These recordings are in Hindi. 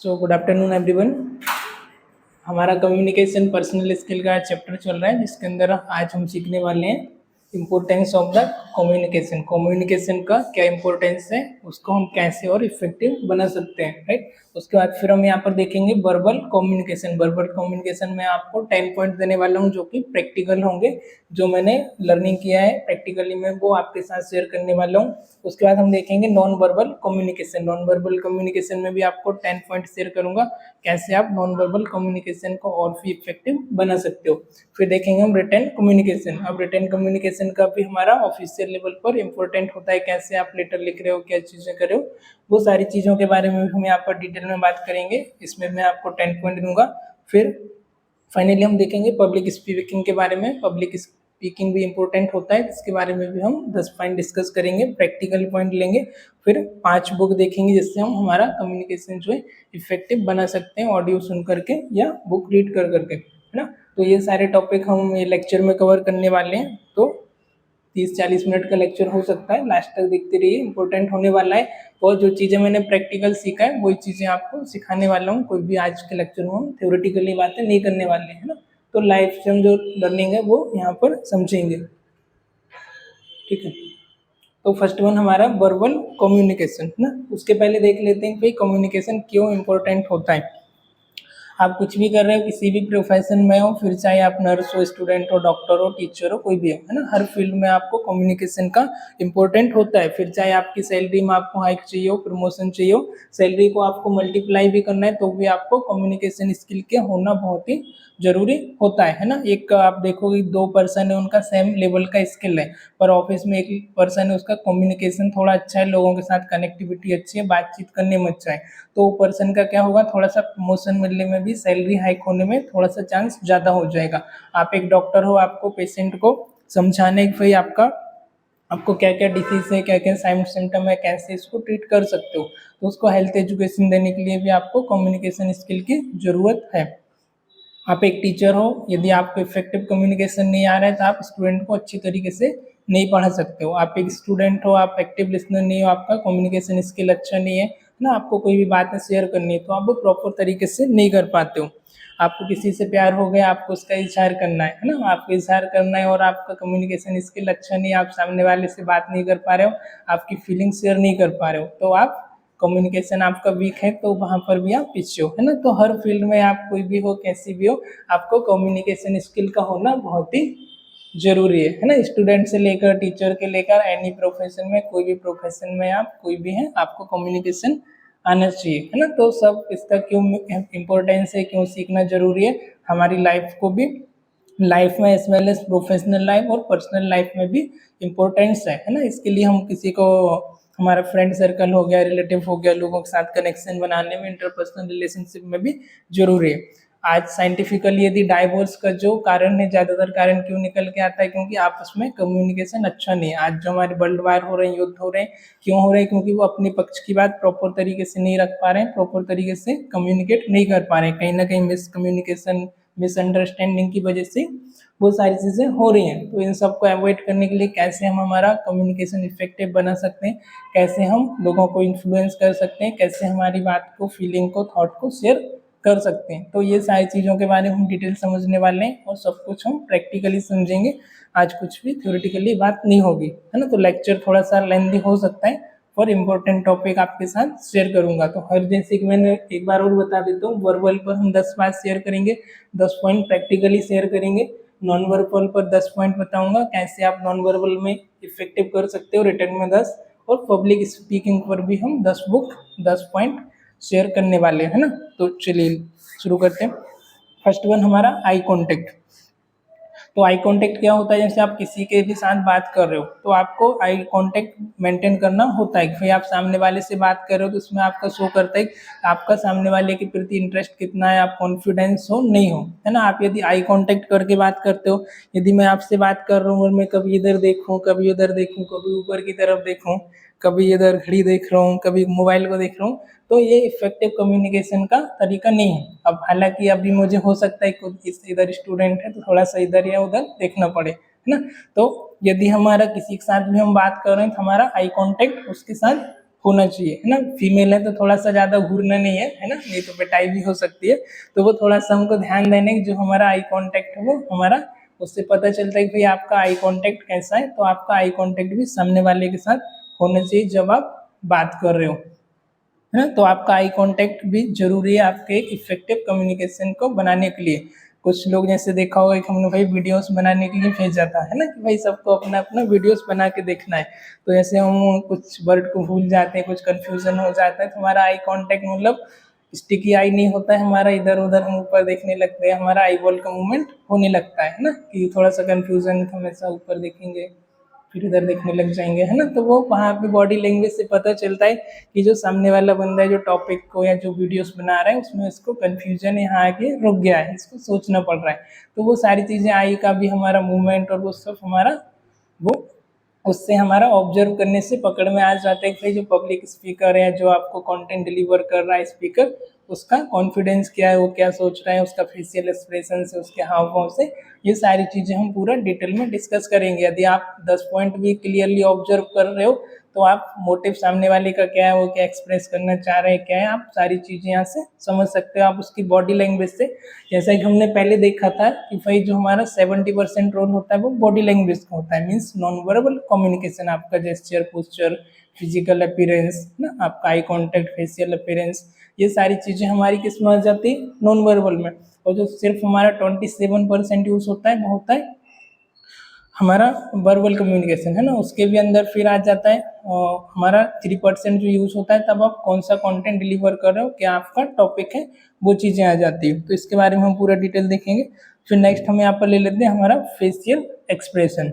So good afternoon everyone. हमारा कम्युनिकेशन पर्सनल स्किल का चैप्टर चल रहा है, जिसके अंदर आज हम सीखने वाले हैं importance of the communication. Communication का क्या इम्पोर्टेंस है, उसको हम कैसे और इफेक्टिव बना सकते हैं, राइट। उसके बाद फिर हम यहाँ पर देखेंगे वर्बल कम्युनिकेशन। वर्बल कम्युनिकेशन में आपको 10 पॉइंट देने वाला हूँ, जो कि प्रैक्टिकल होंगे, जो मैंने लर्निंग किया है प्रैक्टिकली में वो आपके साथ शेयर करने वाला हूँ। उसके बाद हम देखेंगे non verbal communication. Non verbal communication में भी आपको 10 पॉइंट शेयर करूंगा, कैसे आप नॉन वर्बल कम्युनिकेशन को और भी इफेक्टिव बना सकते हो। फिर देखेंगे हम रिटन कम्युनिकेशन। अब रिटन कम्युनिकेशन का भी हमारा ऑफिशियल लेवल पर इंपॉर्टेंट होता है, कैसे आप लेटर लिख रहे हो, क्या चीज़ें कर रहे हो, वो सारी चीज़ों के बारे में भी हम यहाँ पर डिटेल में बात करेंगे। इसमें मैं आपको 10 पॉइंट दूंगा। फिर फाइनली हम देखेंगे पब्लिक स्पीकिंग के बारे में। पब्लिक स्पीकिंग भी इंपॉर्टेंट होता है, इसके बारे में भी हम 10 पॉइंट डिस्कस करेंगे, प्रैक्टिकल पॉइंट लेंगे। फिर 5 बुक देखेंगे, जिससे हम हमारा कम्युनिकेशन जो है इफेक्टिव बना सकते हैं, ऑडियो सुन करके या बुक रीड कर करके, है ना। तो ये सारे टॉपिक हम ये लेक्चर में कवर करने वाले हैं। तो 30-40 मिनट का लेक्चर हो सकता है, लास्ट तक देखते रहिए, इंपॉर्टेंट होने वाला है। और जो चीज़ें मैंने प्रैक्टिकल सीखा है वही चीज़ें आपको सिखाने वाला हूँ। कोई भी आज के लेक्चर में हम थ्योरेटिकली बातें नहीं करने वाले हैं ना, तो लाइफ से हम जो लर्निंग है वो यहाँ पर समझेंगे, ठीक है। तो फर्स्ट वन हमारा वर्बल कम्युनिकेशन ना। उसके पहले देख लेते हैं भाई कम्युनिकेशन क्यों इंपॉर्टेंट होता है। आप कुछ भी कर रहे हो, किसी भी प्रोफेशन में हो, फिर चाहे आप नर्स हो, स्टूडेंट हो, डॉक्टर हो, टीचर हो, कोई भी हो, है ना, हर फील्ड में आपको कम्युनिकेशन का इंपॉर्टेंट होता है। फिर चाहे आपकी सैलरी में आपको हाइक चाहिए हो, प्रमोशन चाहिए हो, सैलरी को आपको मल्टीप्लाई भी करना है, तो भी आपको कम्युनिकेशन स्किल के होना बहुत ही जरूरी होता है ना। एक आप देखोगे 2 पर्सन है, उनका सेम लेवल का स्किल है, पर ऑफिस में एक पर्सन है, उसका कम्युनिकेशन थोड़ा अच्छा है, लोगों के साथ कनेक्टिविटी अच्छी है, बातचीत करने में अच्छा है, तो पर्सन का क्या होगा, थोड़ा सा प्रमोशन मिलने में भी, सैलरी हाइक होने में थोड़ा सा चांस ज़्यादा हो जाएगा। आप एक डॉक्टर हो, आपको पेशेंट को समझाने के भाई आपको क्या क्या डिसीज है, क्या क्या साइन सिम्टम है, कैसे इसको ट्रीट कर सकते हो, तो उसको हेल्थ एजुकेशन देने के लिए भी आपको कम्युनिकेशन स्किल की ज़रूरत है। आप एक टीचर हो, यदि आपको इफेक्टिव कम्युनिकेशन नहीं आ रहा है तो आप स्टूडेंट को अच्छी तरीके से नहीं पढ़ा सकते हो। आप एक स्टूडेंट हो, आप एक्टिव लिसनर नहीं हो, आपका कम्युनिकेशन स्किल अच्छा नहीं है ना, आपको कोई भी बातें शेयर करनी है तो आप वो प्रॉपर तरीके से नहीं कर पाते हो। आपको किसी से प्यार हो गया, आपको उसका इजहार करना है ना, आपको इजहार करना है, और आपका कम्युनिकेशन स्किल अच्छा नहीं है, आप सामने वाले से बात नहीं कर पा रहे हो, आपकी फीलिंग शेयर नहीं कर पा रहे हो, तो आप कम्युनिकेशन आपका वीक है, तो वहाँ पर भी आप पीछे हो, है ना। तो हर फील्ड में आप कोई भी हो, कैसी भी हो, आपको कम्युनिकेशन स्किल का होना बहुत ही जरूरी है ना। स्टूडेंट से लेकर टीचर के लेकर एनी प्रोफेशन में, कोई भी प्रोफेशन में आप कोई भी हैं, आपको कम्युनिकेशन आना चाहिए, है ना। तो सब इसका क्यों इम्पोर्टेंस है, क्यों सीखना जरूरी है, हमारी लाइफ को भी, लाइफ में as well as professional life और पर्सनल लाइफ में भी इम्पोर्टेंस है ना। इसके लिए हम किसी को, हमारा फ्रेंड सर्कल हो गया, रिलेटिव हो गया, लोगों के साथ कनेक्शन बनाने में, इंटरपर्सनल रिलेशनशिप में भी जरूरी है। आज साइंटिफिकली यदि डाइवोर्स का जो कारण है, ज़्यादातर कारण क्यों निकल के आता है, क्योंकि आपस में कम्युनिकेशन अच्छा नहीं है। आज जो हमारे वर्ल्ड वार हो रहे हैं, युद्ध हो रहे हैं, क्यों हो रहे हैं, क्योंकि वो अपने पक्ष की बात प्रॉपर तरीके से नहीं रख पा रहे हैं, प्रॉपर तरीके से कम्युनिकेट नहीं कर पा रहे हैं, कहीं ना कहीं मिसकम्युनिकेशन, मिसअंडरस्टैंडिंग की वजह से वो सारी चीज़ें हो रही हैं। तो इन सब को अवॉइड करने के लिए कैसे हम हमारा कम्युनिकेशन इफेक्टिव बना सकते हैं, कैसे हम लोगों को इन्फ्लुएंस कर सकते हैं, कैसे हमारी बात को, फीलिंग को, थॉट को शेयर कर सकते हैं, तो ये सारी चीज़ों के बारे में हम डिटेल समझने वाले हैं, और सब कुछ हम प्रैक्टिकली समझेंगे। आज कुछ भी थ्योरेटिकली बात नहीं होगी, है ना। तो लेक्चर थोड़ा सा लेंथी हो सकता है, और इम्पोर्टेंट टॉपिक आपके साथ शेयर करूंगा। तो हर जैसे कि मैंने एक बार और बता देता हूँ, वर्बल पर हम 10 बात शेयर करेंगे, 10 पॉइंट प्रैक्टिकली शेयर करेंगे। नॉन वर्बल पर 10 पॉइंट बताऊंगा, कैसे आप नॉन वर्बल में इफेक्टिव कर सकते हो, रिटर्न में 10, और पब्लिक स्पीकिंग पर भी हम 10 बुक 10 पॉइंट शेयर करने वाले हैं ना। तो चलिए शुरू करते हैं। फर्स्ट वन हमारा आई कांटेक्ट। तो आई कांटेक्ट क्या होता है, जैसे आप किसी के भी साथ बात कर रहे हो तो आपको आई कांटेक्ट मेंटेन करना होता है। फिर आप सामने वाले से बात कर रहे हो तो उसमें आपका शो करता है कि आपका सामने वाले के प्रति इंटरेस्ट कितना है, आप कॉन्फिडेंस हो नहीं हो, है ना। आप यदि आई कांटेक्ट करके बात करते हो, यदि मैं आपसे बात कर रहा हूँ और मैं कभी इधर देखूँ, कभी उधर देखूँ, कभी ऊपर की तरफ देखूँ, कभी इधर घड़ी देख रहा हूँ, कभी मोबाइल को देख रहा हूँ, तो ये इफेक्टिव कम्युनिकेशन का तरीका नहीं है। अब हालांकि अभी मुझे हो सकता है कि इधर स्टूडेंट है तो थोड़ा सा इधर या उधर देखना पड़े, है ना। तो यदि हमारा किसी के साथ भी हम बात कर रहे हैं तो हमारा आई कांटेक्ट उसके साथ होना चाहिए, है ना। फीमेल है तो थोड़ा सा ज़्यादा घूरना नहीं है ना, नहीं तो पिटाई भी हो सकती है। तो वो थोड़ा सा हमको ध्यान देने की, जो हमारा आई कांटेक्ट है वो हमारा, उससे पता चलता है कि भाई आपका आई कांटेक्ट कैसा है। तो आपका आई कांटेक्ट भी सामने वाले के साथ होना चाहिए जब आप बात कर रहे हो, है ना। तो आपका आई कांटेक्ट भी जरूरी है आपके एक इफेक्टिव कम्युनिकेशन को बनाने के लिए। कुछ लोग जैसे देखा होगा कि हमने भाई वीडियोस बनाने के लिए भेजा था, है ना, कि भाई सबको अपना अपना वीडियोस बना के देखना है। तो ऐसे हम कुछ वर्ड को भूल जाते हैं, कुछ कंफ्यूजन हो जाता है, तो हमारा आई कांटेक्ट मतलब स्टिकी आई नहीं होता है हमारा, इधर उधर हम ऊपर देखने लगते हैं, हमारा आई बॉल का मूवमेंट होने लगता है ना, कि थोड़ा सा कंफ्यूजन, हमेशा ऊपर देखेंगे फिर इधर देखने लग जाएंगे, है ना। तो वो वहाँ पे बॉडी लैंग्वेज से पता चलता है कि जो सामने वाला बंदा है, जो टॉपिक को या जो वीडियोस बना रहा है उसमें इसको कंफ्यूजन यहाँ आके रुक गया है, इसको सोचना पड़ रहा है। तो वो सारी चीज़ें, आई का भी हमारा मूवमेंट और वो सब हमारा, वो उससे हमारा ऑब्जर्व करने से पकड़ में आ जाता है कि भाई जो पब्लिक स्पीकर है, जो आपको कंटेंट डिलीवर कर रहा है स्पीकर, उसका कॉन्फिडेंस क्या है, वो क्या सोच रहा है, उसका फेशियल एक्सप्रेशन से, उसके हाव भाव से, ये सारी चीज़ें हम पूरा डिटेल में डिस्कस करेंगे। यदि आप 10 पॉइंट भी क्लियरली ऑब्जर्व कर रहे हो तो आप मोटिव सामने वाले का क्या है, वो क्या एक्सप्रेस करना चाह रहे हैं, क्या है, आप सारी चीज़ें यहाँ से समझ सकते हो। आप उसकी बॉडी लैंग्वेज से, जैसा कि हमने पहले देखा था कि भाई जो हमारा 70% रोल होता है वो बॉडी लैंग्वेज का होता है, मीन्स नॉन वर्बल कम्युनिकेशन, आपका जेस्चर, पोस्चर, फिजिकल अपीयरेंस ना, आपका आई कॉन्टेक्ट, फेशियल अपीयरेंस, ये सारी चीज़ें हमारी किस में आ जाती है, नॉन वर्बल में। और जो सिर्फ हमारा 27% यूज होता है वो होता है हमारा वर्बल कम्युनिकेशन, है ना। उसके भी अंदर फिर आ जाता है हमारा 3% जो यूज होता है, तब आप कौन सा कंटेंट डिलीवर कर रहे हो, क्या आपका टॉपिक है, वो चीज़ें आ जाती है। तो इसके बारे में हम पूरा डिटेल देखेंगे। फिर नेक्स्ट हम यहाँ पर ले लेते हैं हमारा फेशियल एक्सप्रेशन।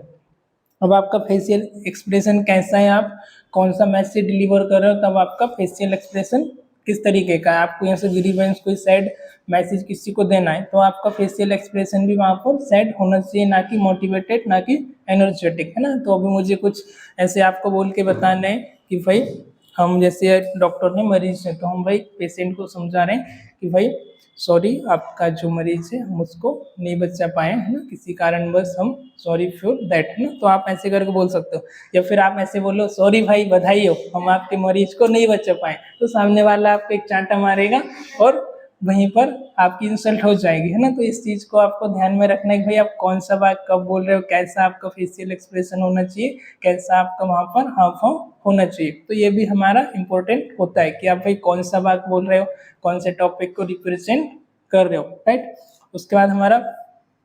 अब आपका फेशियल एक्सप्रेशन कैसा है, आप कौन सा मैसेज डिलीवर कर रहे हो, तब आपका फेशियल एक्सप्रेशन किस तरीके का है। आपको यहाँ से ग्रीवेंस, कोई सैड मैसेज किसी को देना है, तो आपका फेशियल एक्सप्रेशन भी वहाँ पर सैड होना चाहिए, ना कि मोटिवेटेड, ना कि एनर्जेटिक, है ना। तो अभी मुझे कुछ ऐसे आपको बोल के बताना है कि भाई हम, जैसे डॉक्टर ने मरीज है, तो हम भाई पेशेंट को समझा रहे हैं कि भाई सॉरी, आपका जो मरीज है हम उसको नहीं बचा पाए, है ना, किसी कारणवश, हम सॉरी फॉर दैट, है ना। तो आप ऐसे करके बोल सकते हो, या फिर आप ऐसे बोलो, सॉरी भाई, बधाई हो, हम आपके मरीज को नहीं बचा पाए। तो सामने वाला आपको एक चांटा मारेगा और वहीं पर आपकी इंसल्ट हो जाएगी, है ना। तो इस चीज़ को आपको ध्यान में रखना है कि भाई आप कौन सा बात कब बोल रहे हो, कैसा आपका फेशियल एक्सप्रेशन होना चाहिए, कैसा आपका वहाँ पर हाव भाव होना चाहिए। तो ये भी हमारा इंपॉर्टेंट होता है कि आप भाई कौन सा बात बोल रहे हो, कौन से टॉपिक को रिप्रेजेंट कर रहे हो, राइट। उसके बाद हमारा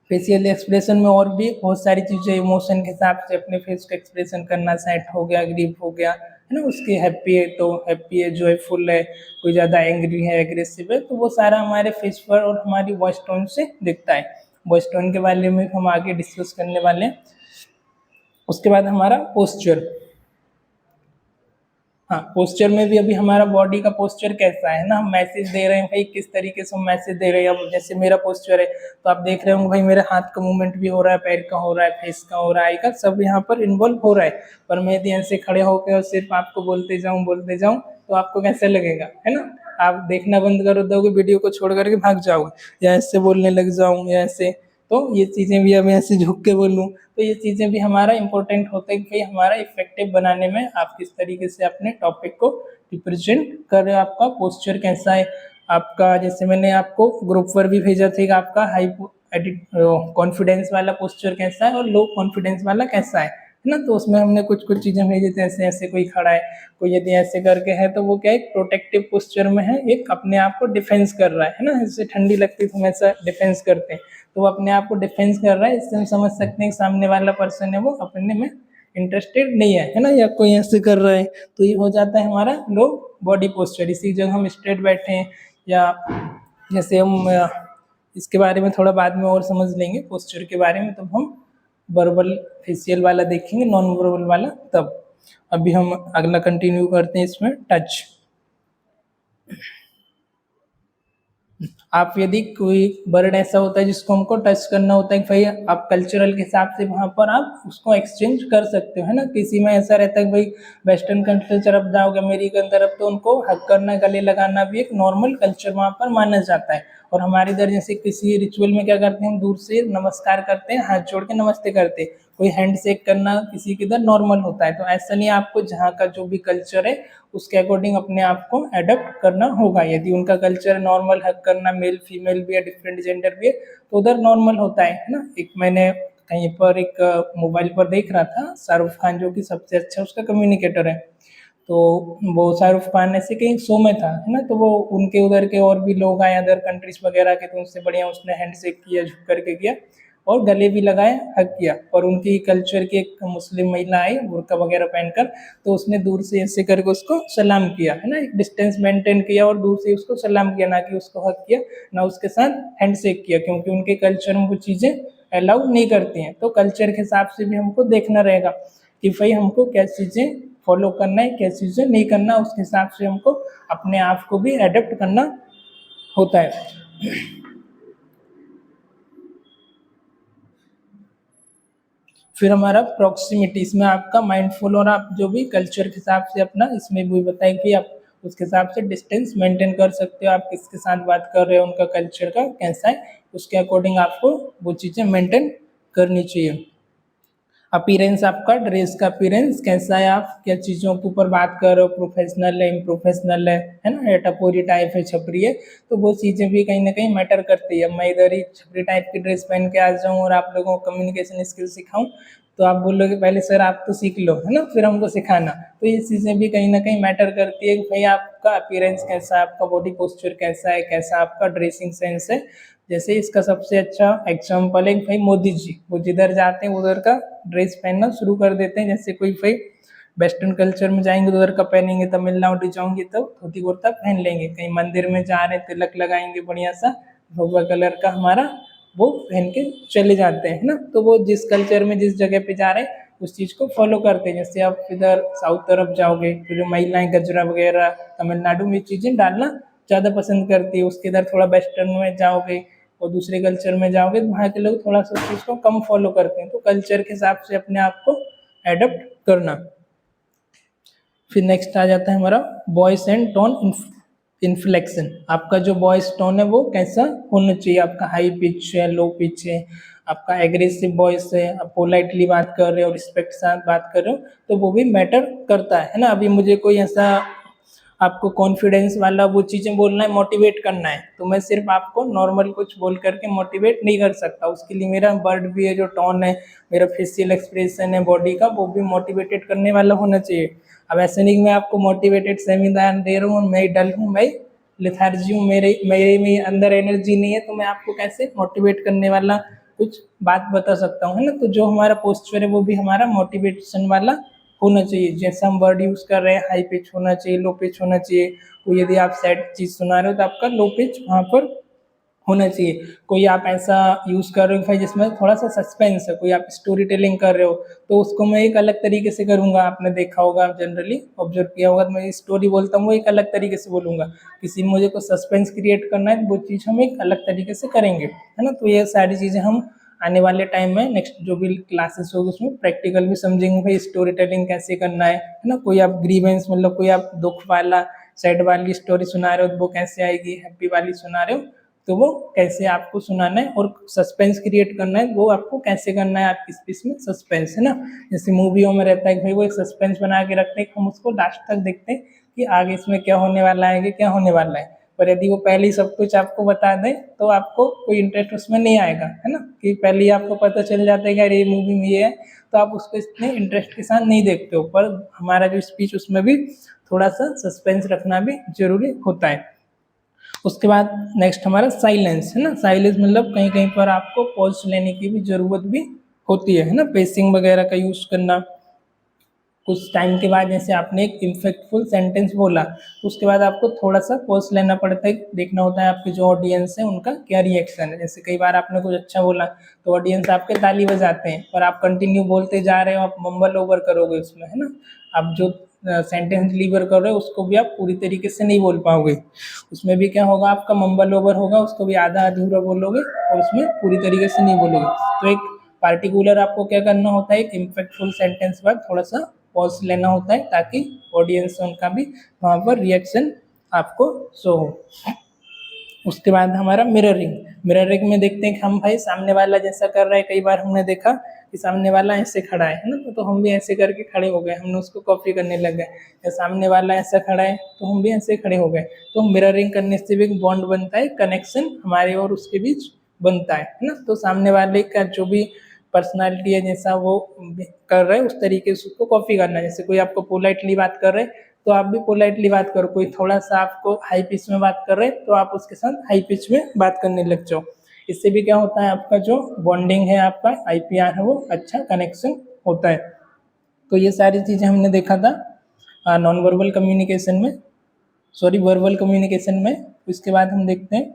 फेशियल एक्सप्रेशन में और भी बहुत सारी चीज़ें, इमोशन के हिसाब से अपने फेस का एक्सप्रेशन करना, सैड हो गया, ग्रीव हो गया, है ना, उसके हैप्पी है तो हैप्पी है, जॉयफुल है, कोई ज़्यादा एंग्री है, एग्रेसिव है, तो वो सारा हमारे फेस पर और हमारी वॉइस टोन से दिखता है। वॉइस टोन के बारे में हम आगे डिस्कस करने वाले हैं। उसके बाद हमारा पोस्चर। हाँ, पोस्चर में भी अभी हमारा बॉडी का पोस्चर कैसा है ना, हम मैसेज दे रहे हैं भाई, किस तरीके से हम मैसेज दे रहे हैं। अब जैसे मेरा पोस्चर है तो आप देख रहे होंगे भाई, मेरे हाथ का मूवमेंट भी हो रहा है, पैर का हो रहा है, फेस का हो रहा है, आई का, सब यहाँ पर इन्वॉल्व हो रहा है। पर मैं यदि ऐसे खड़े होकर और सिर्फ आपको बोलते जाऊँ तो आपको कैसे लगेगा, है ना। आप देखना बंद कर दोगे, वीडियो को छोड़ करके भाग जाओगे, या ऐसे बोलने लग जाऊँ, या ऐसे, तो ये चीज़ें भी, अब ऐसे झुक के बोलूँ, तो ये चीज़ें भी हमारा इंपॉर्टेंट होता है कि भाई हमारा इफेक्टिव बनाने में आप किस तरीके से अपने टॉपिक को रिप्रेजेंट कर रहे हो, आपका पोस्चर कैसा है। आपका, जैसे मैंने आपको ग्रुप पर भी भेजा था कि आपका हाई कॉन्फिडेंस वाला पोस्चर कैसा है और लो कॉन्फिडेंस वाला कैसा है ना। तो उसमें हमने कुछ कुछ चीज़ें भेजी थी, ऐसे ऐसे कोई खड़ा है, कोई यदि ऐसे करके है, तो वो क्या है, प्रोटेक्टिव पोस्चर में है, एक अपने आप को डिफेंस कर रहा है ना, जैसे ठंडी लगती है तो हम ऐसा डिफेंस करते हैं, तो वो अपने आप को डिफेंस कर रहा है। इससे हम समझ सकते हैं कि सामने वाला पर्सन है वो अपने में इंटरेस्टेड नहीं है ना, या कोई ऐसे कर रहा है, तो ये हो जाता है हमारा लो बॉडी पोस्चर। इसी जगह हम स्ट्रेट बैठे हैं, या जैसे हम इसके बारे में थोड़ा बाद में और समझ लेंगे पोस्चर के बारे में, तब हम वर्बल फेशियल वाला देखेंगे, नॉन वर्बल वाला तब। अभी हम अगला कंटिन्यू करते हैं इसमें, टच। आप यदि कोई वर्ड ऐसा होता है जिसको हमको टच करना होता है कि भाई आप कल्चरल के हिसाब से वहाँ पर आप उसको एक्सचेंज कर सकते हो, है ना। किसी में ऐसा रहता है कि भाई वेस्टर्न कंट्री तरफ जाओगे, अमेरिकन तरफ, तो उनको हक करना, गले लगाना भी एक नॉर्मल कल्चर वहाँ पर माना जाता है। और हमारे इधर जैसे किसी रिचुअल में क्या करते हैं, हम दूर से नमस्कार करते हैं, हाथ जोड़ के नमस्ते करते हैं, कोई हैंड शेक करना किसी के इधर नॉर्मल होता है, तो ऐसा नहीं, आपको जहाँ का जो भी कल्चर है उसके अकॉर्डिंग अपने आप को एडप्ट करना होगा। यदि उनका कल्चर नॉर्मल हक करना, मेल फीमेल भी है, डिफरेंट जेंडर भी है, तो उधर नॉर्मल होता है ना। एक मैंने कहीं पर एक मोबाइल पर देख रहा था, शाहरुख खान जो कि सबसे अच्छा उसका कम्युनिकेटर है, तो वो शाहरुख खान ऐसे कहीं शो में था, है ना, तो वो उनके उधर के और भी लोग आए अदर कंट्रीज वगैरह के, तो उनसे बढ़िया उसने हैंड शेक किया, झुक करके किया और गले भी लगाए, हक किया। और उनकी कल्चर की एक मुस्लिम महिला आई बुर्का वगैरह पहनकर, तो उसने दूर से ऐसे करके उसको सलाम किया, है ना, एक डिस्टेंस मेंटेन किया और दूर से उसको सलाम किया, ना कि उसको हक किया, ना उसके साथ हैंड शेक किया, क्योंकि उनके कल्चर में वो चीज़ें अलाउ नहीं करती हैं। तो कल्चर के हिसाब से भी हमको देखना रहेगा कि भाई हमको क्या चीज़ें फॉलो करना है, क्या चीज़ें नहीं करना, उसके हिसाब से हमको अपने आप को भी एडेप्ट करना होता है। फिर हमारा प्रॉक्सिमिटी, इसमें आपका माइंडफुल और आप जो भी कल्चर के हिसाब से अपना, इसमें भी बताएं कि आप उसके हिसाब से डिस्टेंस मेंटेन कर सकते हो, आप किसके साथ बात कर रहे हो, उनका कल्चर का कैसा है, उसके अकॉर्डिंग आपको वो चीज़ें मेंटेन करनी चाहिए। अपीयरेंस, आपका ड्रेस का अपीयरेंस कैसा है, आप क्या चीज़ों के ऊपर बात कर रहे हो, प्रोफेशनल है, इम्प्रोफेशनल है ना, या टपोरी टाइप है, छपरी है, तो वो चीज़ें भी कहीं ना कहीं मैटर करती है। मैं इधर ही छपरी टाइप की ड्रेस पहन के आ जाऊँ और आप लोगों को कम्युनिकेशन स्किल सिखाऊं, तो आप बोलोगे पहले सर आप तो सीख लो, है ना, फिर हमको सिखाना। तो ये चीज़ें भी कहीं ना कहीं मैटर करती है कि भाई आपका अपीयरेंस कैसा है, आपका बॉडी पोस्चर कैसा है, कैसा आपका ड्रेसिंग सेंस है। जैसे इसका सबसे अच्छा एग्जाम्पल है भाई मोदी जी, वो जिधर जाते हैं उधर का ड्रेस पहनना शुरू कर देते हैं। जैसे कोई भाई वेस्टर्न कल्चर में जाएंगे तो उधर का पहनेंगे, तमिलनाडु जाऊंगे तो धोती कुर्ता पहन लेंगे, कहीं मंदिर में जा रहे हैं तिलक लगाएंगे बढ़िया सा भगवा कलर का हमारा, वो पहन के चले जाते हैं, है ना। तो वो जिस कल्चर में जिस जगह पे जा रहे हैं उस चीज़ को फॉलो करते हैं। जैसे आप इधर साउथ तरफ जाओगे तो जो महिलाएं गजरा वगैरह तमिलनाडु में चीज़ें डालना ज़्यादा पसंद करती है, उसके इधर थोड़ा वेस्टर्न में जाओगे और दूसरे कल्चर में जाओगे तो वहाँ के लोग थोड़ा सा उस चीज़ को कम फॉलो करते हैं। तो कल्चर के हिसाब से अपने आप को एडप्ट करना। फिर नेक्स्ट आ जाता है हमारा वॉइस एंड टोन इन्फ्लेक्शन। आपका जो वॉइस टोन है वो कैसा होना चाहिए, आपका हाई पिच है, लो पिच है, आपका एग्रेसिव वॉइस है, आप पोलाइटली बात कर रहे हो, रिस्पेक्ट के साथ बात कर रहे हो, तो वो भी मैटर करता है ना। अभी मुझे कोई ऐसा आपको कॉन्फिडेंस वाला वो चीज़ें बोलना है, मोटिवेट करना है, तो मैं सिर्फ आपको नॉर्मल कुछ बोल करके मोटिवेट नहीं कर सकता, उसके लिए मेरा वर्ड भी है, जो टोन है, मेरा फेशियल एक्सप्रेशन है बॉडी का, वो भी मोटिवेटेड करने वाला होना चाहिए। अब ऐसे नहीं कि मैं आपको मोटिवेटेड सेमिनार दे रहा हूँ, मैं डल हूँ, मैं लेथार्जी हूँ, मेरे मेरे में अंदर एनर्जी नहीं है, तो मैं आपको कैसे मोटिवेट करने वाला कुछ बात बता सकता हूँ, है ना। तो जो हमारा पोस्चर है वो भी हमारा मोटिवेशन वाला होना चाहिए। जैसा हम वर्ड यूज़ कर रहे हैं, हाई पिच होना चाहिए, लो पिच होना चाहिए। तो यदि आप सैड चीज़ सुना रहे हो तो आपका लो पिच वहाँ पर होना चाहिए। कोई आप ऐसा यूज़ कर रहे हो भाई जिसमें थोड़ा सा सस्पेंस है, कोई आप स्टोरी टेलिंग कर रहे हो, तो उसको मैं एक अलग तरीके से करूँगा। आपने देखा होगा, जनरली ऑब्जर्व किया होगा, तो मैं स्टोरी बोलता हूँ वो एक अलग तरीके से बोलूँगा। किसी मुझे को सस्पेंस क्रिएट करना है तो वो चीज़ हम एक अलग तरीके से करेंगे, है ना। तो ये सारी चीज़ें हम आने वाले टाइम में नेक्स्ट जो भी क्लासेस होगी उसमें प्रैक्टिकल भी समझेंगे, भाई स्टोरी टेलिंग कैसे करना है ना। कोई आप ग्रीवेंस मतलब कोई आप दुख वाला सैड वाली स्टोरी सुना रहे हो तो वो कैसे आएगी, हैप्पी वाली सुना रहे हो तो वो कैसे आपको सुनाना है, और सस्पेंस क्रिएट करना है वो आपको कैसे करना है, आपकी स्पीच में सस्पेंस, है ना। जैसे मूवियों में रहता है कि भाई वो एक सस्पेंस बना के रखते हैं, हम उसको लास्ट तक देखते हैं कि आगे इसमें क्या होने वाला है, क्या होने वाला है। पर यदि वो पहले ही सब कुछ आपको बता दें तो आपको कोई इंटरेस्ट उसमें नहीं आएगा, है ना, कि पहले ही आपको पता चल जाता है कि अरे ये मूवी में ये है, तो आप उसको इतने इंटरेस्ट के साथ नहीं देखते हो। पर हमारा जो स्पीच उसमें भी थोड़ा सा सस्पेंस रखना भी जरूरी होता है। उसके बाद नेक्स्ट हमारा साइलेंस, है ना। साइलेंस मतलब कहीं कहीं पर आपको पॉज लेने की भी जरूरत भी होती है ना, पेसिंग वगैरह का यूज करना। कुछ टाइम के बाद जैसे आपने एक इम्फेक्टफुल सेंटेंस बोला तो उसके बाद आपको थोड़ा सा पॉज लेना पड़ता है, देखना होता है आपके जो ऑडियंस है उनका क्या रिएक्शन है। जैसे कई बार आपने कुछ अच्छा बोला तो ऑडियंस आपके ताली बजाते हैं, पर आप कंटिन्यू बोलते जा रहे हो, आप मम्बल ओवर करोगे उसमें, है ना। आप जो सेंटेंस डिलीवर कर रहे हो उसको भी आप पूरी तरीके से नहीं बोल पाओगे, उसमें भी क्या होगा, आपका मम्बल ओवर होगा, उसको भी आधा अधूरा बोलोगे और उसमें पूरी तरीके से नहीं बोलोगे। तो एक पार्टिकुलर आपको क्या करना होता है, एक इम्पैक्टफुल सेंटेंस बाद थोड़ा सा पॉज लेना होता है ताकि ऑडियंस उनका भी वहाँ पर रिएक्शन आपको शो हो। उसके बाद हमारा मिररिंग। मिररिंग में देखते हैं कि हम भाई सामने वाला जैसा कर रहा है, कई बार हमने देखा कि सामने वाला ऐसे खड़ा है ना, तो हम भी ऐसे करके खड़े हो गए, हमने उसको कॉपी करने लग गए। या सामने वाला ऐसा खड़ा है तो हम भी ऐसे खड़े हो गए। तो मिररिंग करने से भी एक बॉन्ड बनता है, कनेक्शन हमारे और उसके बीच बनता है ना। तो सामने वाले का जो भी पर्सनालिटी है, जैसा वो कर रहे हैं उस तरीके से उसको कॉपी करना है। जैसे कोई आपको पोलाइटली बात कर रहे हैं तो आप भी पोलाइटली बात करो, कोई थोड़ा सा आपको हाई पिच में बात कर रहे हैं तो आप उसके साथ हाई पिच में बात करने लग जाओ। इससे भी क्या होता है, आपका जो बॉन्डिंग है, आपका IPR है, वो अच्छा कनेक्शन होता है। तो ये सारी चीज़ें हमने देखा था नॉन वर्बल कम्युनिकेशन में, सॉरी वर्बल कम्युनिकेशन में। इसके बाद हम देखते हैं,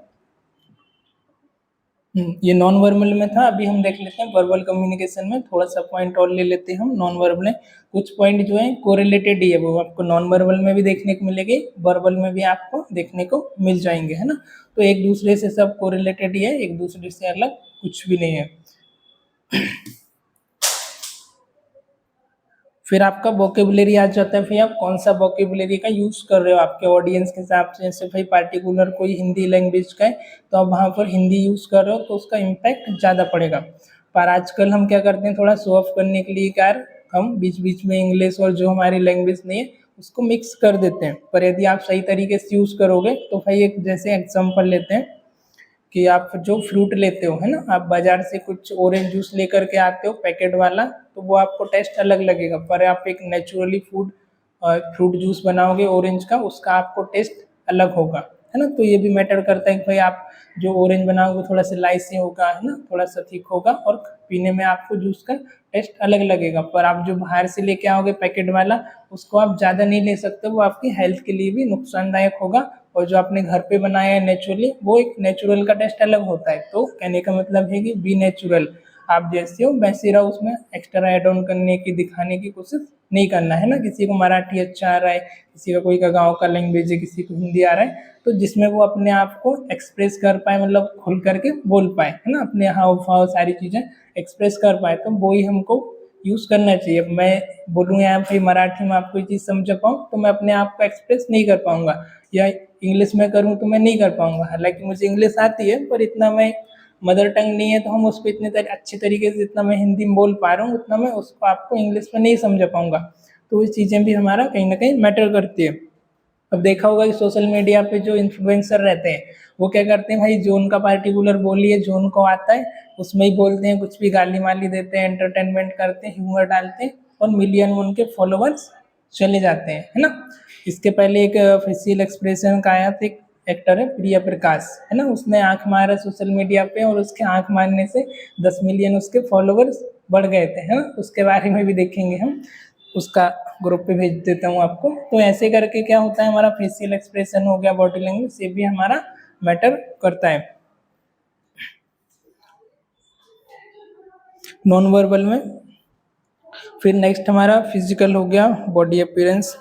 ये नॉन वर्बल में था, अभी हम देख लेते हैं वर्बल कम्युनिकेशन में। थोड़ा सा पॉइंट और ले लेते हैं हम नॉन वर्बल में। कुछ पॉइंट जो है कोरिलेटेड ही है, वो आपको नॉन वर्बल में भी देखने को मिलेगी, वर्बल में भी आपको देखने को मिल जाएंगे, है ना। तो एक दूसरे से सब कोरिलेटेड ही है, एक दूसरे से अलग कुछ भी नहीं है। फिर आपका वोकेबुलरी आ जाता है, फिर आप कौन सा वोकेबुलरी का यूज़ कर रहे हो आपके ऑडियंस के हिसाब से। जैसे भाई पार्टिकुलर कोई हिंदी लैंग्वेज का है तो आप वहाँ पर हिंदी यूज़ कर रहे हो तो उसका इम्पैक्ट ज़्यादा पड़ेगा। पर आजकल हम क्या करते हैं, थोड़ा शो ऑफ करने के लिए यार हम बीच बीच में इंग्लिश और जो हमारी लैंग्वेज नहीं है उसको मिक्स कर देते हैं। पर यदि आप सही तरीके से यूज़ करोगे तो भाई एक जैसे एग्जाम्पल लेते हैं कि आप जो फ्रूट लेते हो, है ना, आप बाजार से कुछ ऑरेंज जूस लेकर के आते हो पैकेट वाला, तो वो आपको टेस्ट अलग लगेगा। पर आप एक नेचुरली फ्रूट जूस बनाओगे ऑरेंज का, उसका आपको टेस्ट अलग होगा, है ना। तो ये भी मैटर करता है कि भाई आप जो ऑरेंज बनाओगे थोड़ा सा लाइसी होगा, है ना, थोड़ा सा थिक होगा और पीने में आपको जूस का टेस्ट अलग लगेगा। पर आप जो बाहर से लेके आओगे पैकेट वाला, उसको आप ज़्यादा नहीं ले सकते, वो आपकी हेल्थ के लिए भी नुकसानदायक होगा। और जो आपने घर पे बनाया है नेचुरली, वो एक नेचुरल का टेस्ट अलग होता है। तो कहने का मतलब है कि बी नेचुरल, आप जैसे हो वैसे रहो, उसमें एक्स्ट्रा एड ऑन करने की, दिखाने की कोशिश नहीं करना, है ना। किसी को मराठी अच्छा आ रहा है, किसी का कोई का गाँव का लैंग्वेज है, किसी को हिंदी आ रहा है, तो जिसमें वो अपने आप को एक्सप्रेस कर पाए, मतलब खुल करके बोल पाए, है ना, अपने हाव भाव सारी चीज़ें एक्सप्रेस कर पाए, तो वो ही हमको यूज़ करना चाहिए। मैं बोलूँ यहाँ भाई मराठी में आपको ये चीज़ समझ पाऊँ तो मैं अपने आप को एक्सप्रेस नहीं कर पाऊँगा, या इंग्लिश में करूँ तो मैं नहीं कर पाऊँगा। हालांकि मुझे इंग्लिश आती है पर इतना मैं मदर टंग नहीं है, तो हम उसको इतने अच्छे तरीके से जितना मैं हिंदी में बोल पा रहा हूँ उतना मैं उसको आपको इंग्लिश में नहीं समझा पाऊँगा। तो ये चीज़ें भी हमारा कहीं ना कहीं मैटर करती है। अब देखा होगा कि सोशल मीडिया पे जो इन्फ्लुएंसर रहते हैं वो क्या करते हैं भाई, जो उनका पार्टिकुलर बोली है, जो उनको आता है उसमें ही बोलते हैं, कुछ भी गाली माली देते हैं, एंटरटेनमेंट करते हैं, ह्यूमर डालते हैं और मिलियन उनके फॉलोअर्स चले जाते हैं, है ना। इसके पहले एक फेशियल एक्सप्रेशन का आया था, एक एक्टर है प्रिया प्रकाश, है ना, उसने आंख मारा सोशल मीडिया पे और उसके आंख मारने से 10 मिलियन उसके फॉलोअर्स बढ़ गए थे, है ना। उसके बारे में भी देखेंगे हम, उसका ग्रुप पे भेज देता हूँ आपको। तो ऐसे करके क्या होता है, हमारा फेशियल एक्सप्रेशन हो गया, बॉडी लैंग्वेज, ये भी हमारा मैटर करता है नॉन वर्बल में। फिर नेक्स्ट हमारा फिजिकल हो गया, बॉडी अपीयरेंस।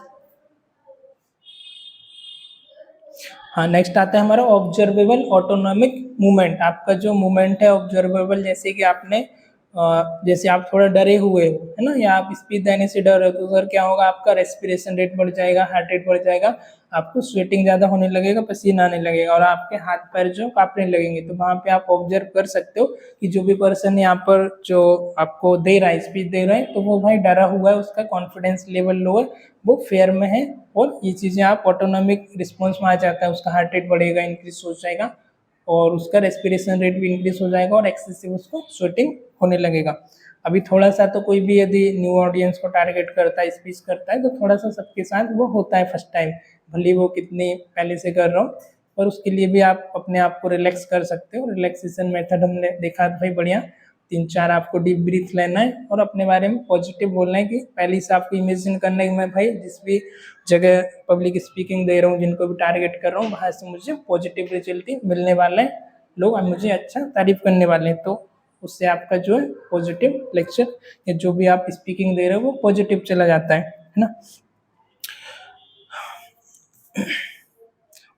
हाँ, नेक्स्ट आता है हमारा ऑब्जर्वेबल ऑटोनॉमिक मूवमेंट। आपका जो मूवमेंट है ऑब्जर्वेबल, जैसे कि आपने जैसे आप थोड़ा डरे हुए हो, है ना, या आप स्पीच देने से डर रहे हो, तो सर क्या होगा, आपका रेस्पिरेशन रेट बढ़ जाएगा, हार्ट रेट बढ़ जाएगा, आपको स्वेटिंग ज़्यादा होने लगेगा, पसीना आने लगेगा और आपके हाथ पैर जो कांपने लगेंगे। तो वहाँ पे आप ऑब्जर्व कर सकते हो कि जो भी पर्सन यहाँ पर जो आपको दे रहा है, स्पीच दे रहा है, तो वो भाई डरा हुआ है, उसका कॉन्फिडेंस लेवल लो है, वो फेयर में है। और ये चीज़ें आप ऑटोनॉमिक रिस्पॉन्स में आ जाता है, उसका हार्ट रेट बढ़ेगा, इंक्रीज हो जाएगा और उसका रेस्पिरेशन रेट भी इंक्रीज हो जाएगा और एक्सेसिव उसको स्वेटिंग होने लगेगा। अभी थोड़ा सा तो कोई भी यदि न्यू ऑडियंस को टारगेट करता है, स्पीच करता है, तो थोड़ा सा सबके साथ वो होता है फर्स्ट टाइम, भले वो कितने पहले से कर रहा हो। और उसके लिए भी आप अपने आप को रिलैक्स कर सकते हो। रिलैक्सेशन मेथड हमने देखा था भाई, बढ़िया 3-4 आपको डीप ब्रीथ लेना है और अपने बारे में पॉजिटिव बोलना है। कि पहले से आपको इमेजिन करना है कि मैं भाई जिस भी जगह पब्लिक स्पीकिंग दे रहा हूँ, जिनको भी टारगेट कर रहा हूँ, वहाँ से मुझे पॉजिटिव रिजल्ट ही मिलने वाला है, लोग मुझे अच्छा तारीफ करने वाले हैं। तो उससे आपका जो है पॉजिटिव लेक्चर या जो भी आप स्पीकिंग दे रहे हो वो पॉजिटिव चला जाता है ना।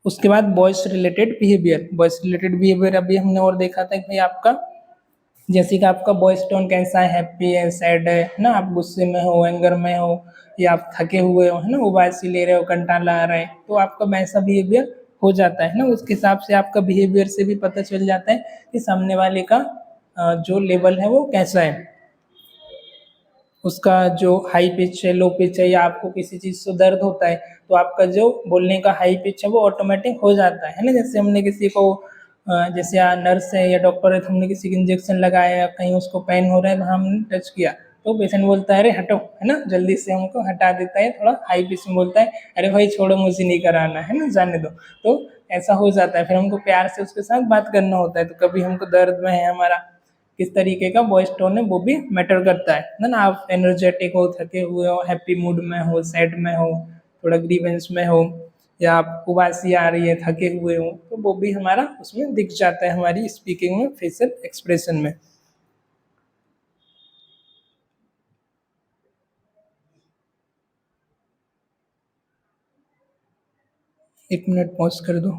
उसके बाद voice related behaviour. Voice related behaviour अभी हमने और देखा था कि भाई आपका जैसे कि आपका वॉइस टोन कैसा है, हैप्पी है, सैड है ना, आप गुस्से में हो, एंगर में हो, या आप थके हुए हो, है ना, उबासी ले रहे हो, कंटाला आ रहा है, तो आपका वैसा बिहेवियर हो जाता है ना, उसके हिसाब से आपका बिहेवियर से भी पता चल जाता है कि सामने वाले का जो लेवल है वो कैसा है, उसका जो हाई पिच है, लो पिच है, या आपको किसी चीज़ से दर्द होता है तो आपका जो बोलने का हाई पिच है वो ऑटोमेटिक हो जाता है ना। जैसे हमने किसी को जैसे नर्स है या डॉक्टर है तो हमने किसी को इंजेक्शन लगाया या कहीं उसको पेन हो रहा है वहाँ हमने टच किया तो पेशेंट बोलता है अरे हटो, है ना, जल्दी से हमको हटा देता है, थोड़ा हाई पिच में बोलता है अरे भाई छोड़ो मुझे नहीं कराना है ना, जाने दो। तो ऐसा हो जाता है, फिर हमको प्यार से उसके साथ बात करना होता है। तो कभी हमको दर्द में है हमारा, किस तरीके का वॉइस टोन है वो भी मैटर करता है ना। आप एनर्जेटिक हो, थके हुए हो, हैप्पी मूड में हो, सैड में हो, थोड़ा ग्रीवेंस में हो, या आप उबासी आ रही है, थके हुए हो, तो वो भी हमारा उसमें दिख जाता है हमारी स्पीकिंग में, फेशियल एक्सप्रेशन में। एक मिनट पॉज कर दो।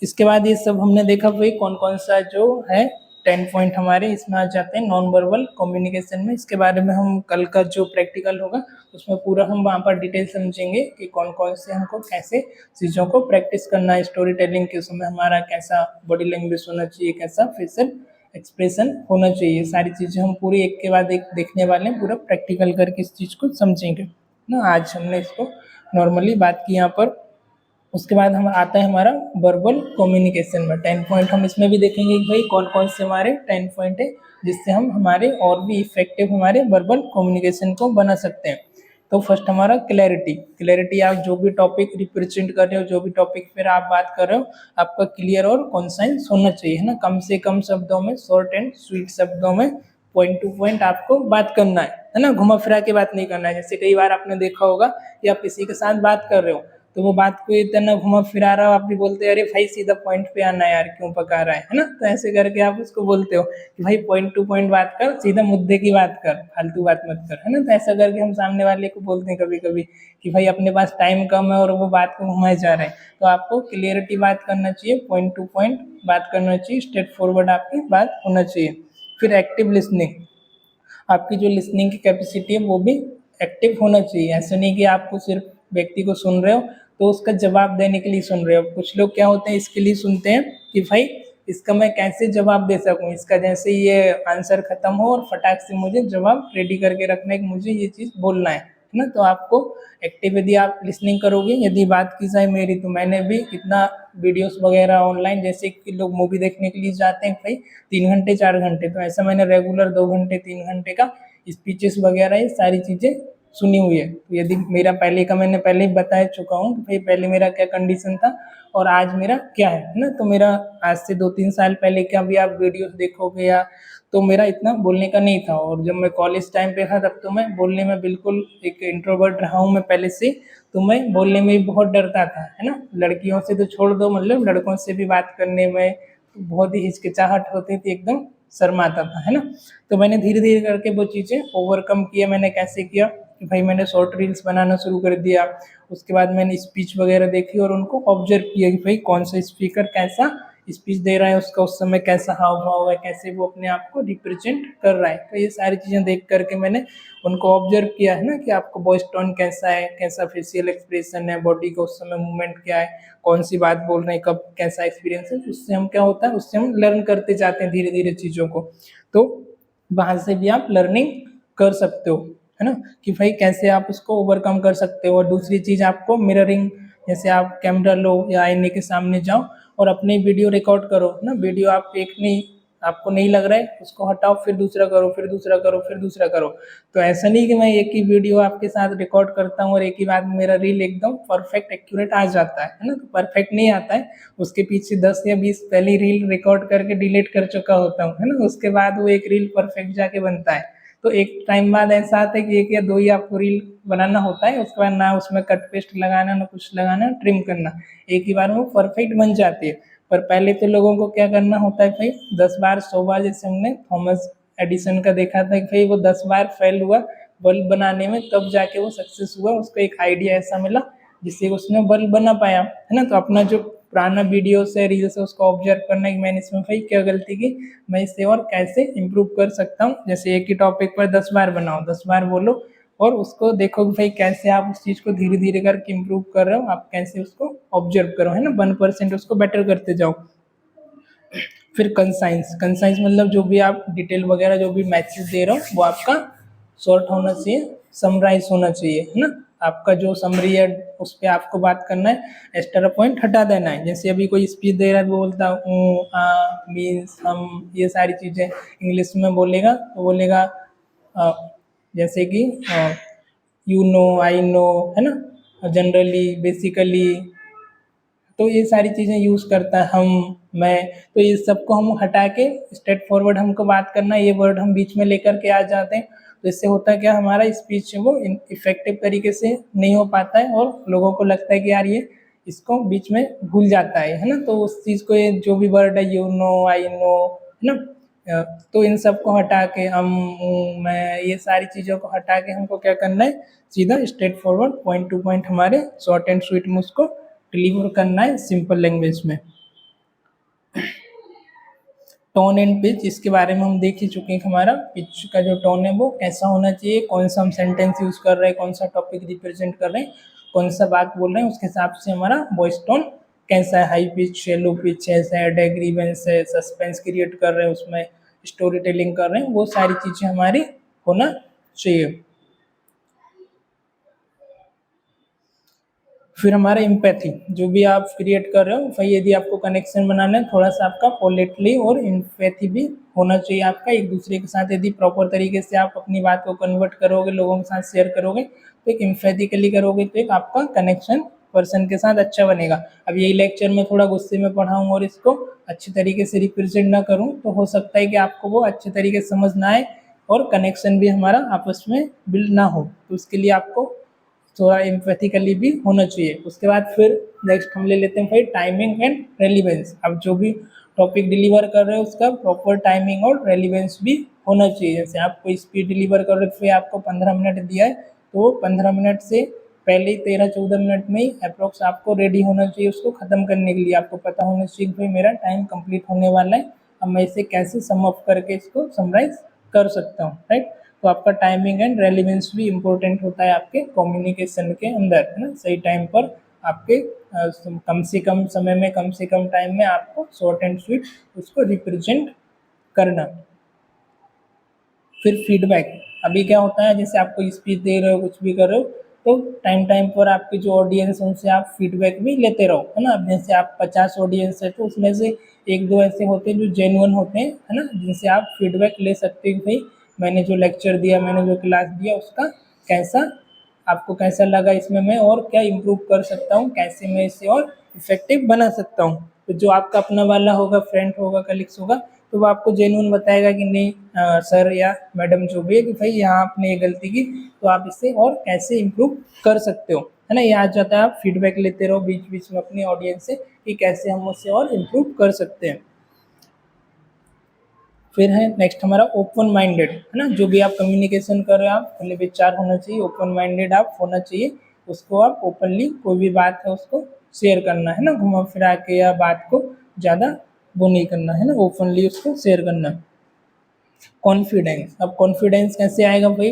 इसके बाद ये सब हमने देखा भाई कौन कौन सा जो है 10 पॉइंट हमारे इसमें आ जाते हैं नॉन वर्बल कम्युनिकेशन में। इसके बारे में हम कल का जो प्रैक्टिकल होगा उसमें पूरा हम वहाँ पर डिटेल समझेंगे कि कौन कौन से हमको कैसे चीज़ों को प्रैक्टिस करना है। स्टोरी टेलिंग के समय हमारा कैसा बॉडी लैंग्वेज होना चाहिए, कैसा फेशियल एक्सप्रेशन होना चाहिए, सारी चीज़ें हम पूरी एक के बाद एक देखने वाले हैं, पूरा प्रैक्टिकल करके इस चीज़ को समझेंगे ना। आज हमने इसको नॉर्मली बात की यहाँ पर। उसके बाद हम आता है हमारा वर्बल कम्युनिकेशन में 10 पॉइंट। हम इसमें भी देखेंगे कि भाई कौन कौन से हमारे 10 पॉइंट है जिससे हम हमारे और भी इफेक्टिव हमारे वर्बल कम्युनिकेशन को बना सकते हैं। तो फर्स्ट हमारा क्लैरिटी। क्लैरिटी, आप जो भी टॉपिक रिप्रेजेंट कर रहे हो, जो भी टॉपिक पर आप बात कर रहे हो, आपका क्लियर और कॉन्साइज होना चाहिए, है ना। कम से कम शब्दों में, शॉर्ट एंड स्वीट शब्दों में, पॉइंट टू पॉइंट आपको बात करना है ना। घुमा फिरा के बात नहीं करना है। जैसे कई बार आपने देखा होगा कि आप किसी के साथ बात कर रहे हो तो वो बात को इतना घुमा फिरा रहा हो, आप भी बोलते हो अरे भाई सीधा पॉइंट पे आना यार, क्यों पका रहा है ना। तो ऐसे करके आप उसको बोलते हो कि भाई पॉइंट टू पॉइंट बात कर, सीधा मुद्दे की बात कर, फालतू बात मत कर, है ना। तो ऐसा करके हम सामने वाले को बोलते हैं कभी कभी कि भाई अपने पास टाइम कम है और वो बात को घुमाए जा रहे हैं। तो आपको क्लियरिटी बात करना चाहिए, पॉइंट टू पॉइंट बात करना चाहिए, स्ट्रेट फॉरवर्ड आपकी बात होना चाहिए। फिर एक्टिव लिसनिंग, आपकी जो लिसनिंग की कैपेसिटी है वो भी एक्टिव होना चाहिए। ऐसा नहीं कि आपको सिर्फ व्यक्ति को सुन रहे हो तो उसका जवाब देने के लिए सुन रहे हो। कुछ लोग क्या होते हैं इसके लिए सुनते हैं कि भाई इसका मैं कैसे जवाब दे सकूं, इसका जैसे ये आंसर खत्म हो और फटाक से मुझे जवाब रेडी करके रखना है कि मुझे ये चीज़ बोलना है ना। तो आपको एक्टिव यदि आप लिसनिंग करोगे, यदि बात की जाए मेरी तो मैंने भी कितना वीडियोस वगैरह ऑनलाइन, जैसे कि लोग मूवी देखने के लिए जाते हैं भाई 3 घंटे 4 घंटे, तो ऐसा मैंने रेगुलर 2 घंटे 3 घंटे का स्पीचेस वगैरह ये सारी चीज़ें सुनी हुई है। तो यदि मेरा पहले का, मैंने पहले ही बता चुका हूँ कि भाई पहले मेरा क्या कंडीशन था और आज मेरा क्या है ना। तो मेरा आज से 2-3 साल पहले क्या भी आप वीडियोस देखोगे या तो मेरा इतना बोलने का नहीं था। और जब मैं कॉलेज टाइम पे था तब तो मैं बोलने में बिल्कुल एक इंट्रोवर्ट रहा हूँ मैं पहले से, तो मैं बोलने में भी बहुत डरता था, है ना। लड़कियों से तो छोड़ दो, मतलब लड़कों से भी बात करने में बहुत ही हिचकिचाहट होती थी, एकदम शर्माता था, है ना। तो मैंने धीरे धीरे करके वो चीज़ें ओवरकम किया। मैंने कैसे किया कि भाई मैंने शॉर्ट रील्स बनाना शुरू कर दिया। उसके बाद मैंने स्पीच वगैरह देखी और उनको ऑब्जर्व किया कि भाई कौन सा स्पीकर कैसा स्पीच दे रहा है, उसका उस समय कैसा हाव भाव है, कैसे वो अपने आप को रिप्रेजेंट कर रहा है। तो ये सारी चीज़ें देख करके मैंने उनको ऑब्जर्व किया, है ना, कि आपका वॉइस टोन कैसा है, कैसा फेशियल एक्सप्रेशन है, बॉडी का उस समय मूवमेंट क्या है, कौन सी बात बोल रहे हैं, कब कैसा एक्सपीरियंस है। उससे हम क्या होता है, उससे हम लर्न करते जाते हैं धीरे धीरे चीज़ों को। तो वहाँ से भी आप लर्निंग कर सकते हो, है ना, कि भाई कैसे आप उसको ओवरकम कर सकते हो। और दूसरी चीज़ आपको मिररिंग, जैसे आप कैमरा लो या आईने के सामने जाओ और अपनी वीडियो रिकॉर्ड करो ना। वीडियो आप एक नहीं, आपको नहीं लग रहा है उसको हटाओ, फिर दूसरा करो, फिर दूसरा करो, फिर दूसरा करो। तो ऐसा नहीं कि मैं एक ही वीडियो आपके साथ रिकॉर्ड करता हूँ और एक ही बात में मेरा रील एकदम परफेक्ट एक्यूरेट आ जाता है ना। तो परफेक्ट नहीं आता है, उसके पीछे 10 या 20 पहली रील रिकॉर्ड करके डिलीट कर चुका होता हूँ, है ना। उसके बाद वो एक रील परफेक्ट जाके बनता है। तो एक टाइम बाद ऐसा आता है कि एक या दो ही आपको रील बनाना होता है, उसके बाद ना उसमें कट पेस्ट लगाना, ना कुछ लगाना, ट्रिम करना, एक ही बार वो परफेक्ट बन जाती है। पर पहले तो लोगों को क्या करना होता है भाई, 10 बार 100 बार, जैसे हमने थॉमस एडिसन का देखा था कि भाई वो 10 बार फेल हुआ बल्ब बनाने में, तब जाके वो सक्सेस हुआ, उसको एक आइडिया ऐसा मिला जिससे उसने बल्ब बना पाया, है ना। तो अपना जो पुराना वीडियो से रील से उसको ऑब्जर्व करना कि मैंने इसमें भाई क्या गलती की, मैं इससे और कैसे इम्प्रूव कर सकता हूँ। जैसे एक ही टॉपिक पर 10 बार बनाओ, 10 बार बोलो, और उसको देखो कि भाई कैसे आप उस चीज़ को धीरे धीरे करके इम्प्रूव कर रहे हो, आप कैसे उसको ऑब्जर्व करो, है ना, 1% उसको बेटर करते जाओ। फिर कंसाइंस, कंसाइंस मतलब जो भी आप डिटेल वगैरह जो भी मैसेज दे रहे हो वो आपका शॉर्ट होना चाहिए, समराइज होना चाहिए, है ना। आपका जो समरी है उस पर आपको बात करना है, एक्स्ट्रा पॉइंट हटा देना है। जैसे अभी कोई स्पीच दे रहा है वो बोलता मीन्स हम, ये सारी चीज़ें इंग्लिश में बोलेगा तो बोलेगा जैसे कि यू नो, आई नो, है ना, जनरली, बेसिकली, तो ये सारी चीज़ें यूज़ करता है, हम, मैं। तो ये सबको हम हटा के स्ट्रेट फॉरवर्ड हमको बात करना है, ये वर्ड हम बीच में लेकर के आ जाते हैं। तो इससे होता क्या, हमारा स्पीच है वो इफेक्टिव तरीके से नहीं हो पाता है और लोगों को लगता है कि यार ये इसको बीच में भूल जाता है ना। तो उस चीज़ को, ये जो भी वर्ड है, यू नो, आई नो, है ना, तो इन सब को हटा के हम, मैं, ये सारी चीज़ों को हटा के हमको क्या करना है, सीधा straight forward point two point हमारे शॉर्ट एंड स्वीट में उसको डिलीवर करना है सिंपल लैंग्वेज में। टोन एंड पिच, इसके बारे में हम देख ही चुके हैं कि हमारा पिच का जो टोन है वो कैसा होना चाहिए, कौन सा हम सेंटेंस यूज कर रहे हैं, कौन सा टॉपिक रिप्रेजेंट कर रहे हैं, कौन सा बात बोल रहे हैं, उसके हिसाब से हमारा वॉइस टोन कैसा है, हाई पिच है, लो पिच है, सैड है, ग्रीवेंस है, सस्पेंस क्रिएट कर रहे हैं, उसमें स्टोरी टेलिंग कर रहे हैं, वो सारी चीज़ें हमारी होना चाहिए। फिर हमारा इम्पैथी, जो भी आप क्रिएट कर रहे हो, भाई यदि आपको कनेक्शन बनाना है, थोड़ा सा आपका पोलाइटली और इम्पैथी भी होना चाहिए आपका एक दूसरे के साथ। यदि प्रॉपर तरीके से आप अपनी बात को कन्वर्ट करोगे, लोगों के साथ शेयर करोगे, तो एक इम्पैथिकली करोगे, तो एक आपका कनेक्शन पर्सन के साथ अच्छा बनेगा। अब यही लेक्चर में थोड़ा गुस्से में पढ़ाऊँ और इसको अच्छे तरीके से रिप्रेजेंट ना करूँ, तो हो सकता है कि आपको वो अच्छे तरीके से समझ ना आए और कनेक्शन भी हमारा आपस में बिल्ड ना हो। तो उसके लिए आपको थोड़ा एम्पैथिकली भी होना चाहिए। उसके बाद फिर नेक्स्ट हम ले लेते हैं भाई टाइमिंग एंड रेलिवेंस। अब जो भी टॉपिक डिलीवर कर रहे हो उसका प्रॉपर टाइमिंग और रेलिवेंस भी होना चाहिए। जैसे आप कोई स्पीड डिलीवर कर रहे हो, फिर आपको 15 मिनट दिया है, तो 15 मिनट से पहले ही 13-14 मिनट में ही अप्रोक्स आपको रेडी होना चाहिए उसको ख़त्म करने के लिए। आपको पता होना चाहिए कि भाई मेरा टाइम कंप्लीट होने वाला है, अब मैं इसे कैसे सम अप करके इसको समराइज कर सकता हूँ, राइट। तो आपका टाइमिंग एंड रेलिवेंस भी इम्पोर्टेंट होता है आपके कम्युनिकेशन के अंदर, है ना। सही टाइम पर आपके कम से कम समय में, कम से कम टाइम में आपको शॉर्ट एंड स्वीट उसको रिप्रेजेंट करना। फिर फीडबैक, अभी क्या होता है, जैसे आपको स्पीच दे रहे हो, कुछ भी कर रहे हो, तो टाइम टाइम पर आपकी जो ऑडियंस है उनसे आप फीडबैक भी लेते रहो, है ना। अब जैसे आप 50 ऑडियंस है तो उसमें से एक दो ऐसे होते हैं जो जेन्युइन होते हैं, है ना, जिनसे आप फीडबैक ले सकते हो भाई मैंने जो लेक्चर दिया, मैंने जो क्लास दिया, उसका कैसा, आपको कैसा लगा, इसमें मैं और क्या इम्प्रूव कर सकता हूँ, कैसे मैं इसे और इफेक्टिव बना सकता हूँ। तो जो आपका अपना वाला होगा, फ्रेंड होगा, कलीग्स होगा, तो वो आपको जेन्युइन बताएगा कि नहीं सर या मैडम जो भी है, कि भाई यहाँ आपने ये गलती की, तो आप इससे और कैसे इम्प्रूव कर सकते हो, है ना। ये आ जाता है, आप फीडबैक लेते रहो बीच बीच में अपनी ऑडियंस से कि कैसे हम उससे और इम्प्रूव कर सकते हैं। फिर है नेक्स्ट हमारा ओपन माइंडेड, है ना। जो भी आप कम्युनिकेशन कर रहे हो, आप खुले विचार होना चाहिए, ओपन माइंडेड आप होना चाहिए। उसको आप ओपनली कोई भी बात है उसको शेयर करना, है ना, घुमा फिरा के, या बात को ज़्यादा वो नहीं करना, है ना, ओपनली उसको शेयर करना। कॉन्फिडेंस, अब कॉन्फिडेंस कैसे आएगा भाई,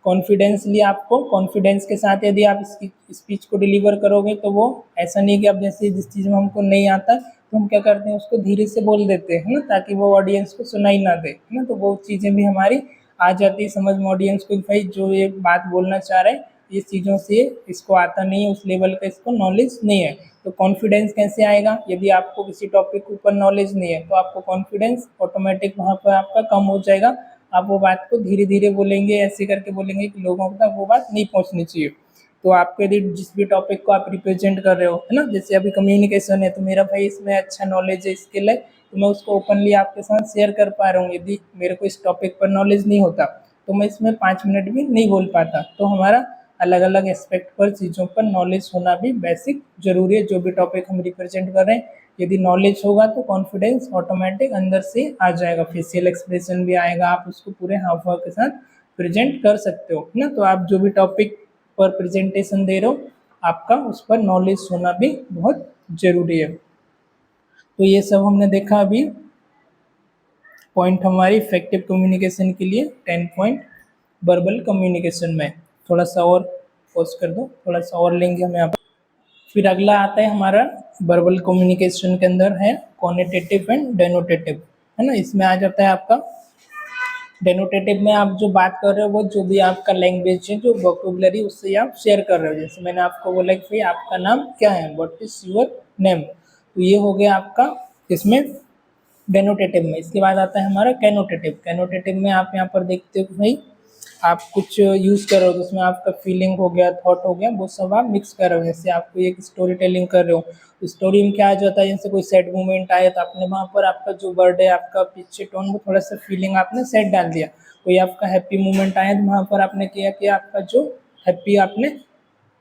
कॉन्फिडेंसली आपको कॉन्फिडेंस के साथ यदि आप इसकी स्पीच को डिलीवर करोगे, तो वो ऐसा नहीं कि अब जैसे जिस चीज़ में हमको नहीं आता तो हम क्या करते हैं उसको धीरे से बोल देते हैं, है ना, ताकि वो ऑडियंस को सुनाई ना दे, है ना। तो वो चीज़ें भी हमारी आ जाती है समझ में ऑडियंस को कि भाई जो ये बात बोलना चाह रहे हैं, ये चीज़ों से इसको आता नहीं है, उस लेवल का इसको नॉलेज नहीं है। तो कॉन्फिडेंस कैसे आएगा, यदि आपको किसी टॉपिक के ऊपर नॉलेज नहीं है तो आपको कॉन्फिडेंस ऑटोमेटिक वहाँ पर आपका कम हो जाएगा। आप वो बात को धीरे धीरे बोलेंगे, ऐसे करके बोलेंगे कि लोगों तक वो बात नहीं पहुँचनी चाहिए। तो आपके यदि जिस भी टॉपिक को आप रिप्रेजेंट कर रहे हो, है ना, जैसे अभी कम्युनिकेशन है, तो मेरा भाई इसमें अच्छा नॉलेज है, स्किल है, तो मैं उसको ओपनली आपके साथ शेयर कर पा रहा हूँ। यदि मेरे को इस टॉपिक पर नॉलेज नहीं होता तो मैं इसमें 5 मिनट भी नहीं बोल पाता। तो हमारा अलग अलग एस्पेक्ट पर, चीज़ों पर नॉलेज होना भी बेसिक ज़रूरी है। जो भी टॉपिक हम रिप्रेजेंट कर रहे हैं, यदि नॉलेज होगा तो कॉन्फिडेंस ऑटोमेटिक अंदर से आ जाएगा, फेशियल एक्सप्रेशन भी आएगा, आप उसको पूरे हाव भाव के साथ प्रेजेंट कर सकते हो, है ना। तो आप जो भी टॉपिक पर प्रेजेंटेशन दे रहे हो, आपका उस पर नॉलेज होना भी बहुत ज़रूरी है। तो ये सब हमने देखा अभी पॉइंट हमारी इफेक्टिव कम्युनिकेशन के लिए 10 पॉइंट वर्बल कम्युनिकेशन में। थोड़ा सा और पॉज कर दो, थोड़ा सा और लेंगे हम यहाँ पर। फिर अगला आता है हमारा वर्बल कम्युनिकेशन के अंदर है क्वांटिटेटिव एंड डेनोटेटिव, है ना। इसमें आ जाता है आपका डेनोटेटिव में आप जो बात कर रहे हो वो जो भी आपका लैंग्वेज है, जो वोकेबुलरी उससे आप शेयर कर रहे हो। जैसे मैंने आपको बोला कि भाई आपका नाम क्या है, व्हाट इज योर नेम, तो ये हो गया आपका इसमें डेनोटेटिव में। इसके बाद आता है हमारा कैनोटेटिव। कैनोटेटिव में आप यहाँ पर देखते हो कि भाई आप कुछ यूज़ कर रहे हो तो उसमें आपका फीलिंग हो गया, थॉट हो गया, वो सब आप मिक्स कर रहे हो। जैसे आप कोई एक स्टोरी टेलिंग कर रहे हो तो स्टोरी में क्या आ जाता है, जैसे कोई सैड मोमेंट आया तो आपने वहाँ पर आपका जो वर्ड है, आपका पिच टोन, वो थोड़ा सा फीलिंग आपने सैड डाल दिया। कोई आपका हैप्पी मोमेंट आया तो वहाँ पर आपने किया कि आपका जो हैप्पी आपने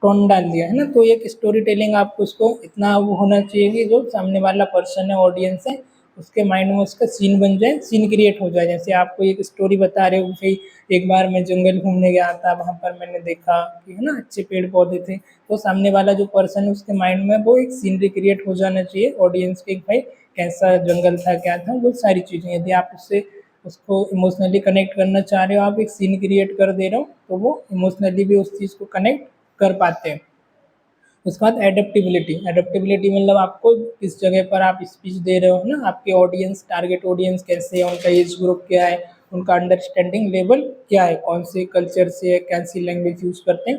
टोन डाल दिया, है ना। तो एक स्टोरी टेलिंग आपको उसको इतना वो होना चाहिए कि जो सामने वाला पर्सन है, ऑडियंस है, उसके माइंड में उसका सीन बन जाए, सीन क्रिएट हो जाए। जैसे आपको एक स्टोरी बता रहे हो कि एक बार मैं जंगल घूमने गया था, वहाँ पर मैंने देखा कि है ना अच्छे पेड़ पौधे थे, तो सामने वाला जो पर्सन है उसके माइंड में वो एक सीनरी क्रिएट हो जाना चाहिए ऑडियंस के, भाई कैसा जंगल था, क्या था, वो सारी चीज़ें। यदि आप उससे उसको इमोशनली कनेक्ट करना चाह रहे हो, आप एक सीन क्रिएट कर दे रहे हो, तो वो इमोशनली भी उस चीज़ को कनेक्ट कर पाते हैं। उसके बाद एडेप्टिबिलिटी। एडेप्टिबिलिटी मतलब आपको किस जगह पर आप स्पीच दे रहे हो ना, आपके ऑडियंस, टारगेट ऑडियंस कैसे है, उनका एज ग्रुप क्या है, उनका अंडरस्टैंडिंग लेवल क्या है, कौन से कल्चर से है, कैसी लैंग्वेज यूज़ करते हैं,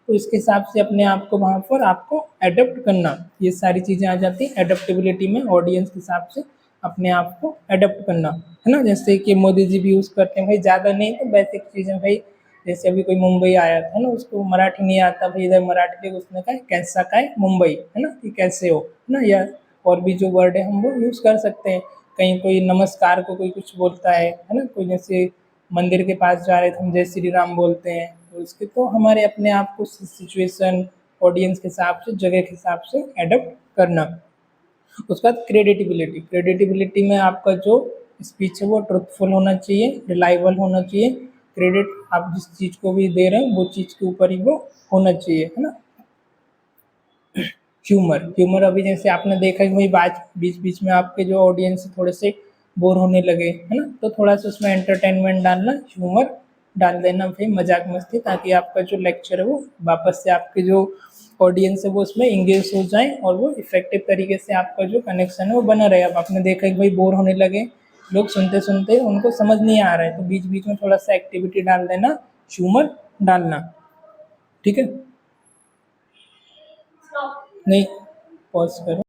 तो इसके हिसाब से अपने आप को वहाँ पर आपको एडेप्ट करना, ये सारी चीज़ें आ जाती हैं एडेप्टिबिलिटी में। ऑडियंस के हिसाब से अपने आप को एडेप्ट करना, है ना। जैसे कि मोदी जी भी यूज़ करते हैं, भाई ज़्यादा नहीं तो बेसिक चीज़ें, भाई जैसे अभी कोई मुंबई आया था ना, उसको मराठी नहीं आता, भाई इधर मराठी में उसने कहा कैसा का है मुंबई, है ना, कि कैसे हो, है ना। या और भी जो वर्ड है हम वो यूज़ कर सकते हैं। कहीं कोई नमस्कार को कोई कुछ बोलता है ना, कोई जैसे मंदिर के पास जा रहे थे हम जय श्री राम बोलते हैं, तो उसके तो हमारे अपने आप को सिचुएशन, ऑडियंस के हिसाब से, जगह के हिसाब से एडप्ट करना। उसके बाद क्रेडिटिबिलिटी। क्रेडिटिबिलिटी में आपका जो स्पीच है वो ट्रुथफुल होना चाहिए, रिलायबल होना चाहिए। क्रेडिट आप जिस चीज़ को भी दे रहे हैं वो चीज़ के ऊपर ही वो होना चाहिए, है ना। ह्यूमर। ह्यूमर अभी जैसे आपने देखा कि भाई बात बीच बीच में आपके जो ऑडियंस थोड़े से बोर होने लगे, है ना, तो थोड़ा सा उसमें एंटरटेनमेंट डालना, ह्यूमर डाल देना, भाई मजाक मस्ती, ताकि आपका जो लेक्चर है वो वापस से आपके जो ऑडियंस है वो उसमें इंगेज हो जाए और वो इफेक्टिव तरीके से आपका जो कनेक्शन है वो बना रहे। अब आपने देखा कि भाई बोर होने लगे लोग, सुनते सुनते उनको समझ नहीं आ रहा है, तो बीच बीच में थोड़ा सा एक्टिविटी डाल देना, ह्यूमर डालना, ठीक है। नहीं, पॉज करो।